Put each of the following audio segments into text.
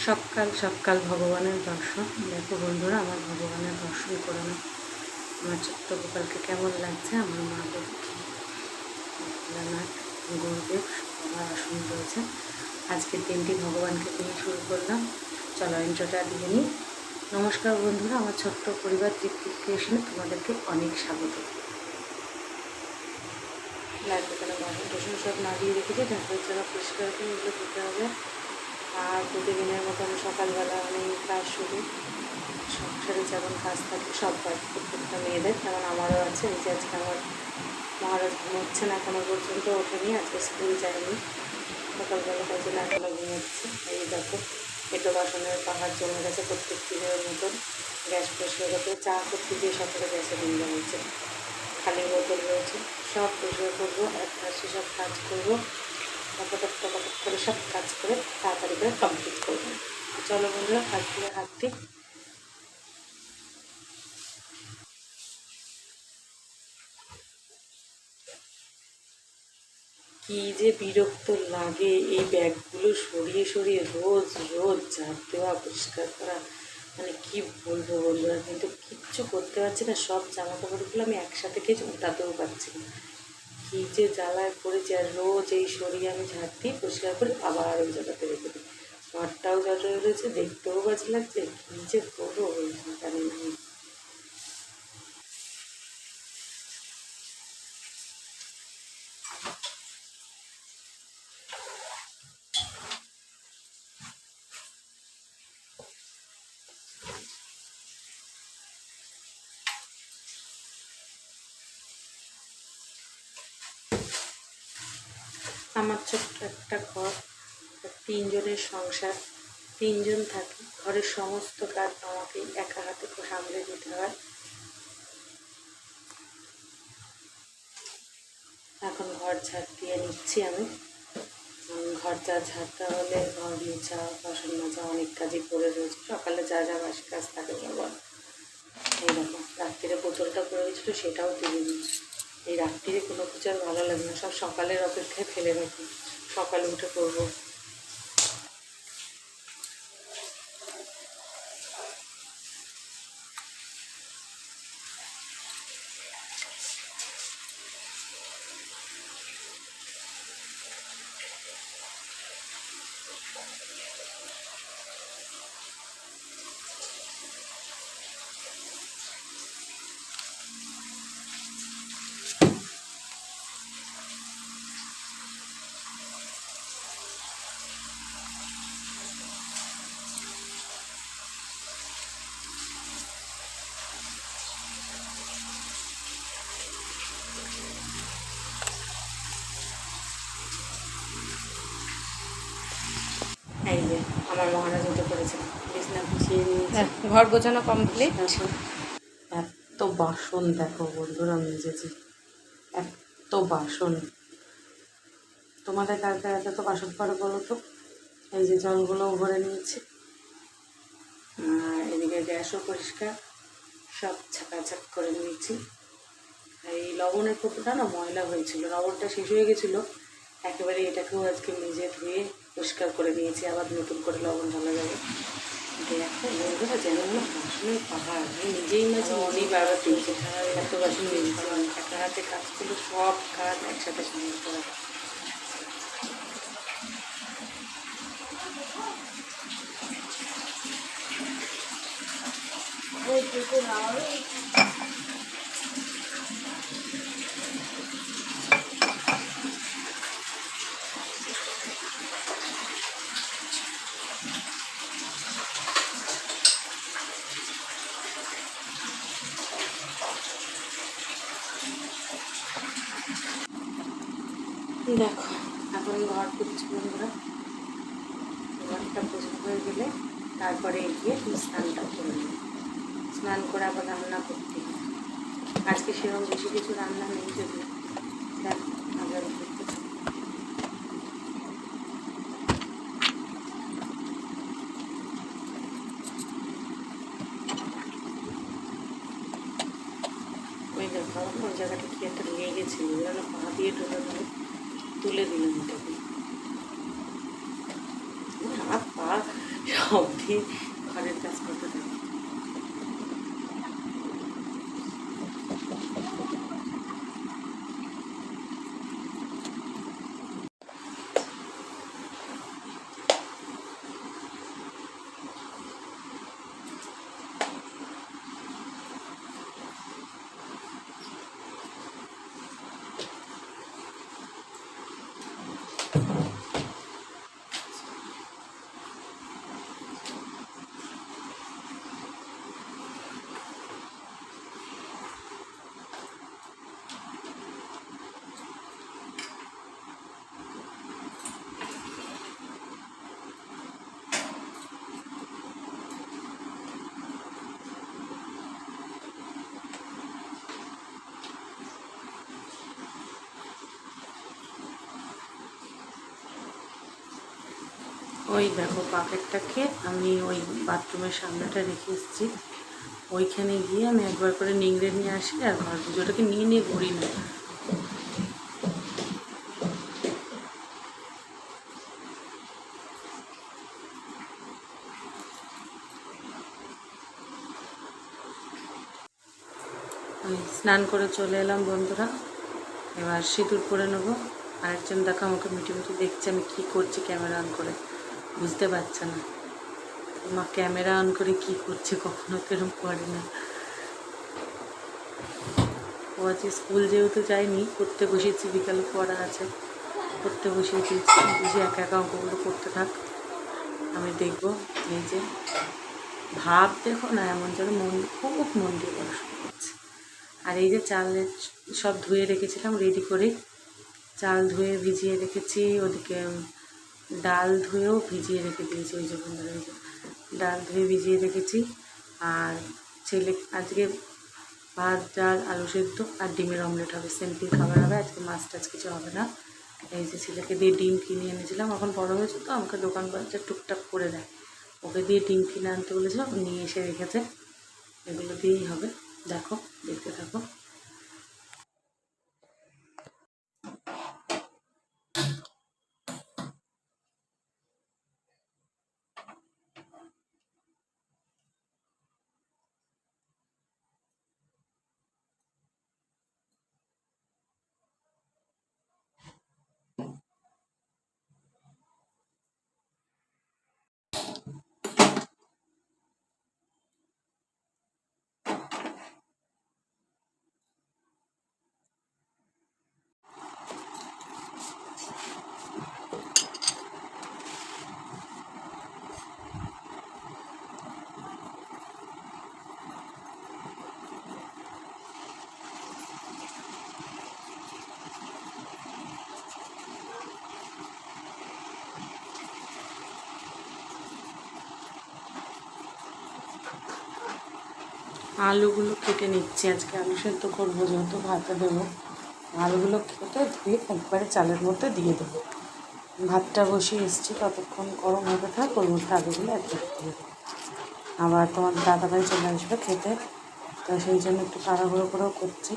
সকাল সকাল ভগবানের দর্শন। দেখো বন্ধুরা, আমার ভগবানের দর্শন করে না আমার ছোট্ট গোপালকে কেমন লাগছে। আমার মা লক্ষ্মী ভোলানাথ গুরুদেব আমার আসন রয়েছে। আজকের দিনটি ভগবানকে দিয়ে শুরু করলাম। চলো ইন্ট্রোটা দিয়ে নিই। নমস্কার বন্ধুরা, আমার ছোট্ট পরিবার তৃপ্তি ক্রিয়েশনে তোমাদেরকে অনেক স্বাগত। লাগবে কেন বাসন টাসন সব না দিয়ে রেখেছি, ঢাকার জায়গা পরিষ্কার করে এগুলো দিতে হবে। আর প্রতিদিনের মতো আমি সকালবেলা কাজ শুরু, সংসারে যেমন কাজ থাকে সব কাজ প্রত্যেকটা মেয়েদের তেমন আমারও আছে। এই যে আজকে আমার মহারাজ ঘুমোচ্ছে না, এখনো পর্যন্ত ওঠেনি, আজকে স্কুল যায়নি সকালবেলা, তাই জন্য এখনো ঘুমোচ্ছে। এই দেখো এটো বাসনের পাহাড় জমে গেছে প্রত্যেক দিনের মতন। গ্যাস পরিষ্কার করতে চা করতে গিয়ে সকালে গ্যাসে নিয়ে হয়েছে, খালি বোতল রয়েছে, সব পরিষ্কার করবো, একটা সেসব কাজ করবো, টপাটপ করে সব কাজ করে তাড়াতাড়ি করে কমপ্লিট করবো। চলো বন্ধুরা, কাজ দিয়ে হাত দিই। কী যে বিরক্ত লাগে এই ব্যাগগুলো সরিয়ে সরিয়ে রোজ রোজ ঝাড় দেওয়া, পরিষ্কার করা, মানে কি বলবো বন্ধুরা, কিন্তু কিচ্ছু করতে পারছি না। সব জামা কাপড়গুলো আমি একসাথে কিছু উঠাতেও পারছি না, কী যে জ্বালায় পড়েছি। আর রোজ এই সরিয়ে আমি ঝাড় দিই, পরিষ্কার করি, আবার ওই জায়গাতে রেখে দিই। ঘরটাও জটে রয়েছে, দেখতেও বাজে লাগছে, কী যে করবো জানি না। আমার ছোট্ট একটা ঘর, তিনজনের সংসার, তিনজন থাকি, ঘরের সমস্ত কাজ আমাকেই একা হাতে সামলে দিতে হয়। এখন ঘর ঝাড় দিয়ে নিচ্ছি আমি। ঘর ঝাড়তে হলে ঘর মোছা, বাসন মাজা, অনেক কাজই পড়ে রয়েছে। সকালে যা যা বাসি কাজ থাকে সবার। এইরকম রাত্রিরে বোতলটা পড়ে গেছিলো, সেটাও তুলে নিই। এই রাত্রিরে কোনো কিছু আর ভালো লাগে না, সব সকালের অপেক্ষায় ফেলে রাখি, সকালে উঠে করবো। এই যে আমার মহারাজ উঠে পড়েছেন, বিছনা গুছিয়ে নিয়েছে, ঘর গোছানো কমপ্লিট। এত বাসন দেখো বন্ধুরা মেজেছি, এত বাসন। তোমাদের কার কার এত বাসন পরে বলো তো। এই যে জলগুলোও ভরে নিয়েছি, আর এদিকে গ্যাসও পরিষ্কার, সব ছাকাছাক করে নিয়েছি। এই লবণের কৌটোটা না ময়লা হয়েছিল, লবণটা শেষ হয়ে গেছিলো, একেবারে এটাকেও আজকে মেজে ধুয়ে পরিষ্কার করে নিয়েছি, আবার নতুন করে লবণ ঢালা যাবে। দেখো বন্ধুরা, যেন মনে বাসনের পাহাড়, আমি নিজেই মাঝে অনেক বারবার দিয়েছি, এত বাসন মেজেছি। একা হাতে কাজ করলে সব কাজ একসাথে সামনে করা। দেখো এখন ঘর পুজো বন্ধুরা, ঘরটা পুজো হয়ে গেলে তারপরে গিয়ে স্নানটা করে নেব। স্নান করে আবার রান্না করতে হবে। আজকে সেরকম বেশি কিছু রান্না নেই, যদি দেখ আবার ওই দেখো ওই জায়গাটা কি একটা লেগেছিল, যেন পা দিয়ে তুলে দিলাম এটাকে, হাত পা অবধি ঘরের কাজ করতে থাকি। ওই দেখো বাকেটটাকে আমি ওই বাথরুমের সামনেটা রেখে এসেছি, ওইখানে গিয়ে আমি একবার করে নিংড়ে নিয়ে আসি আর ঘর পুজোটাকে নিয়ে নিয়ে ঘুরি না। আমি স্নান করে চলে এলাম বন্ধুরা, এবার সিঁদুর পরে নেবো। আরেকজন দেখো আমাকে মিটি মিটি দেখছে আমি কী করছি ক্যামেরা অন করে, বুঝতে পারছে না। মা ক্যামেরা অন করে কী করছে কখনো তো এরকম করে না। ও আজকে স্কুল যেহেতু যায়নি, পড়তে বসিয়েছি, বিকালে পড়া আছে, পড়তে বসিয়ে দিয়েছি, বুঝি একা একা অঙ্কগুলো করতে থাক, আমি দেখবো। এই যে ভাব দেখো না, এমন যেন খুব মন দিয়ে পড়াশোনা করছে। আর এই যে চালের সব ধুয়ে রেখেছিলাম রেডি করে, চাল ধুয়ে ভিজিয়ে রেখেছি, ওদিকে ডাল ধুয়েও ভিজিয়ে রেখে দিয়েছি। ওই যে বন্ধুরা এই যে ডাল ধুয়ে ভিজিয়ে রেখেছি। আর ছেলে আজকে ভাত, ডাল, আলু সেদ্ধ আর ডিমের অমলেট হবে, সিম্পল খাবার হবে, আজকে মাছ টাছ কিছু হবে না। এই যে ছেলেকে দিয়ে ডিম কিনে এনেছিলাম, এখন বড় হয়েছে তো আমাকে দোকান বাজার টুকটাক করে দেয়, ওকে দিয়ে ডিম কিনে আনতে বলেছিলাম, নিয়ে এসে রেখেছে, এগুলো দিয়েই হবে। দেখো, দেখতে থাকো। আলুগুলো কেটে নিচ্ছি, আজকে আলু সেদ্ধ করবো, যেহেতু ভাতে দেবো। আলুগুলো কেটে ধুয়ে একবারে চালের মধ্যে দিয়ে দেবো। ভাতটা বসিয়ে এসেছি, ততক্ষণ গরম হতে থাক, ওর মধ্যে আলুগুলো একবারে দিয়ে দেবো। আবার তোমার দাদাভাই চলে আসবে খেতে, তো সেই জন্য একটু তাড়াহুড়ো করেও করছি।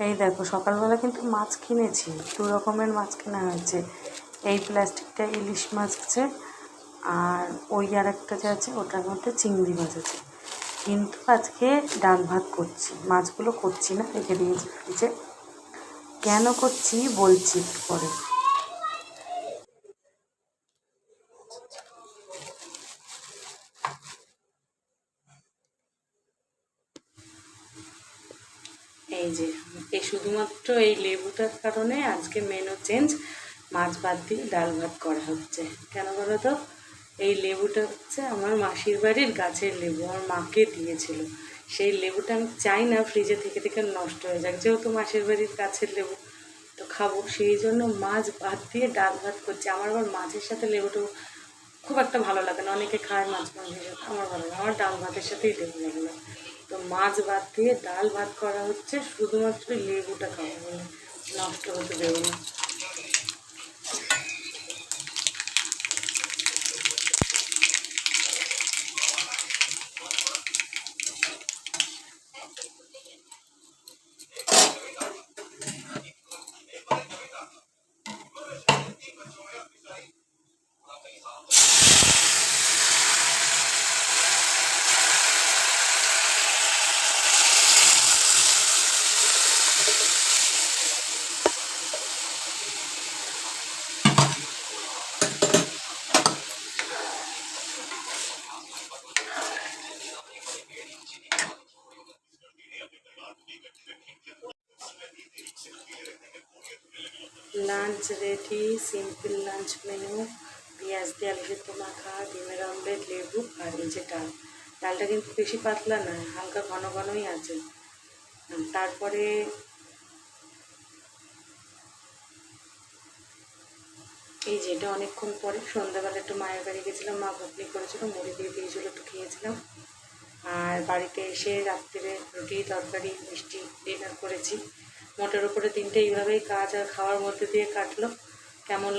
এই দেখো সকালবেলা কিন্তু মাছ কিনেছি, 2 রকমের মাছ কেনা হয়েছে। এই প্লাস্টিকটা ইলিশ মাছ আছে, আর ওই আর একটা যে আছে ওটার মধ্যে চিংড়ি মাছ আছে। কিন্তু আজকে ডাল ভাত করছি, মাছগুলো করছি না, রেখে দিয়েছি ফ্রিজে। কেন করছি বলছি পরে। এই যে এই শুধুমাত্র এই লেবুটার কারণে আজকে মেনু চেঞ্জ, মাছ বাদ দিয়ে ডাল ভাত করা হচ্ছে। কেন বলো তো, এই লেবুটা হচ্ছে আমার মাসির বাড়ির গাছের লেবু, আমার মাকে দিয়েছিল। সেই লেবুটা আমি চাই না ফ্রিজে থেকে থেকে নষ্ট হয়ে যাক, যেহেতু মাসির বাড়ির গাছের লেবু তো খাবো, সেই জন্য মাছ ভাত দিয়ে ডাল ভাত করছি। আমার আবার মাছের সাথে লেবুটা খুব একটা ভালো লাগে না, অনেকে খায় মাছ মাংসের সাথে, আমার ভালো লাগে, আমার ডাল ভাতের সাথেই লেবু লাগলো। তো মাছ ভাত দিয়ে ডাল ভাত করা হচ্ছে শুধুমাত্র লেবুটা খাওয়া বলে, নষ্ট হতে দেবো না। Lunch ready, simple lunch menu, পেঁয়াজ দিয়ে আলু সেদ্ধ মাখা, ডিমের অমলেট, লেবু, আর এই যে ডাল। ডালটা কিন্তু বেশি পাতলা নয়, হালকা ঘন ঘনই আছে। তারপরে এই যে এটা অনেকক্ষণ পরে সন্ধ্যাবেলা একটু মায়ের বাড়ি গেছিলাম, মা ঘুগনি করেছিল, মুড়ি দিয়ে দিয়েছিল, একটু খেয়েছিলাম। আর বাড়িতে এসে রাত্রিরে রুটি তরকারি মিষ্টি ডিনার করেছি। মোটের উপরে দিনটা এইভাবেই কাজ আর খাওয়ার মধ্যে দিয়ে কাটলো। কেমন